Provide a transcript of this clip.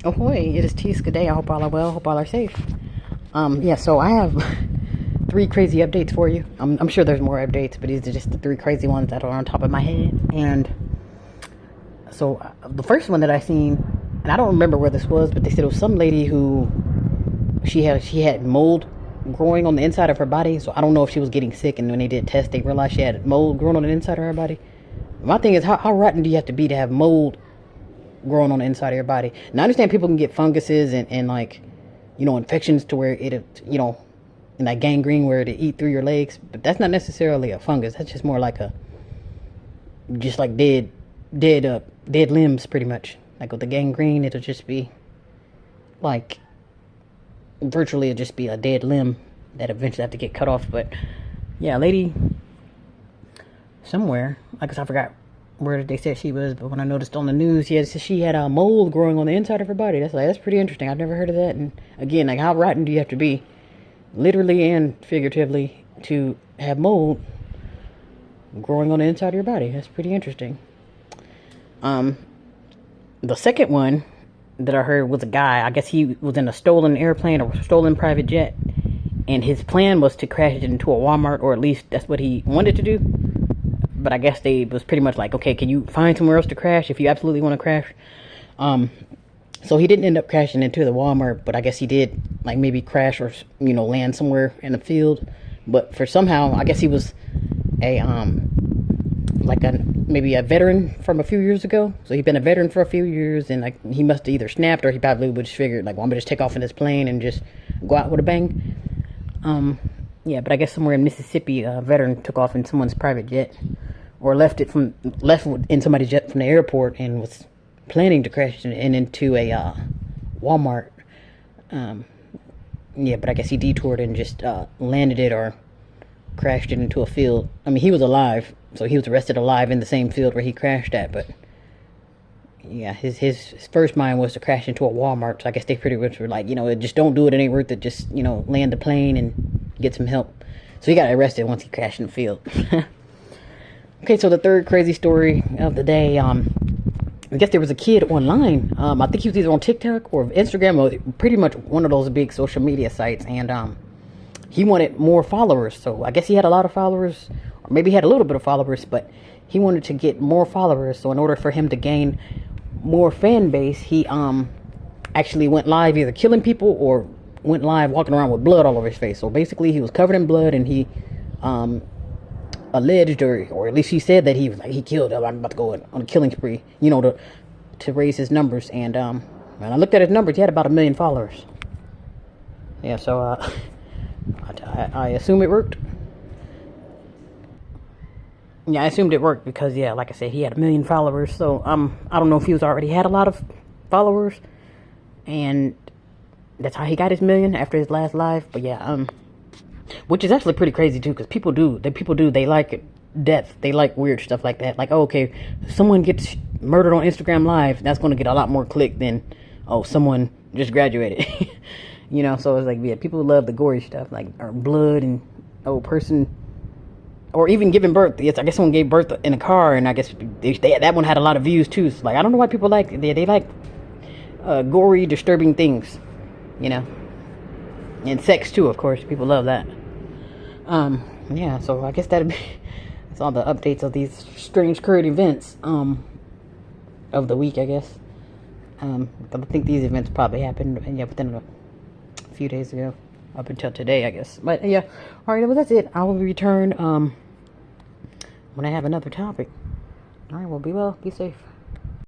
Ahoy, it is Tease. Good day. I hope all are well. Hope all are safe. Yeah, so I have three crazy updates for you. I'm sure there's more updates, but these are just the three crazy ones that are on top of my head. And so the first one that I seen, and I don't remember where this was, but they said it was some lady who she had mold growing on the inside of her body. So I don't know if she was getting sick, and when they did tests, they realized she had mold growing on the inside of her body. My thing is, how rotten do you have to be to have mold growing on the inside of your body? Now I understand people can get funguses and like, infections to where and like gangrene where it eat through your legs, but that's not necessarily a fungus. That's just more like just like dead limbs pretty much. Like with the gangrene, it'll just be like virtually it'll just be a dead limb that eventually have to get cut off. But yeah, a lady somewhere, I guess I forgot where they said she was, but when I noticed on the news, she had a mold growing on the inside of her body. That's pretty interesting. I've never heard of that. And again, like, how rotten do you have to be, literally and figuratively, to have mold growing on the inside of your body? That's pretty interesting. The second one that I heard was a guy. I guess he was in a stolen airplane or stolen private jet, and his plan was to crash it into a Walmart, or at least that's what he wanted to do. But I guess they was pretty much like, okay, can you find somewhere else to crash if you absolutely want to crash? So he didn't end up crashing into the Walmart, but I guess he did like maybe crash or land somewhere in the field. But for somehow, I guess he was a maybe a veteran from a few years ago. So he'd been a veteran for a few years, and like he must have either snapped or he probably would just figured like, well, I'm gonna just take off in this plane and just go out with a bang. Yeah, but I guess somewhere in Mississippi, a veteran took off in someone's private jet, or left in somebody's jet from the airport, and was planning to crash it into a Walmart. Yeah, but I guess he detoured and just landed it or crashed it into a field. I mean, he was alive, so he was arrested alive in the same field where he crashed at. But yeah, his first mind was to crash into a Walmart. So I guess they pretty much were like, just don't do it. It ain't worth it. Just land the plane and get some help. So he got arrested once he crashed in the field. Okay, so the third crazy story of the day. I guess there was a kid online. I think he was either on TikTok or Instagram, or pretty much one of those big social media sites, and he wanted more followers. So I guess he had a lot of followers, or maybe he had a little bit of followers, but he wanted to get more followers. So in order for him to gain more fan base, he actually went live either killing people or went live walking around with blood all over his face. So basically, he was covered in blood, and he alleged, or at least he said that he killed. I'm about to go on a killing spree, to raise his numbers. And when I looked at his numbers, he had about 1 million followers. Yeah, so I assume it worked. Yeah, I assumed it worked because, yeah, like I said, he had 1 million followers. So I don't know if he was already had a lot of followers, and that's how he got his 1 million after his last live. But yeah, which is actually pretty crazy too, because people do they like death, they like weird stuff like that. Like, oh, okay, someone gets murdered on Instagram Live, that's going to get a lot more click than, oh, someone just graduated. So it's like, yeah, people love the gory stuff, like, or blood, and person, or even giving birth. Yes, I guess someone gave birth in a car, and I guess that one had a lot of views too. So like, I don't know why people like they like gory, disturbing things, and sex too, of course. People love that. Yeah, so I guess that's all the updates of these strange current events of the week, I guess. I think these events probably happened within a few days ago, up until today, I guess. But yeah, all right, well, that's it. I will return when I have another topic. All right, well, be well, be safe.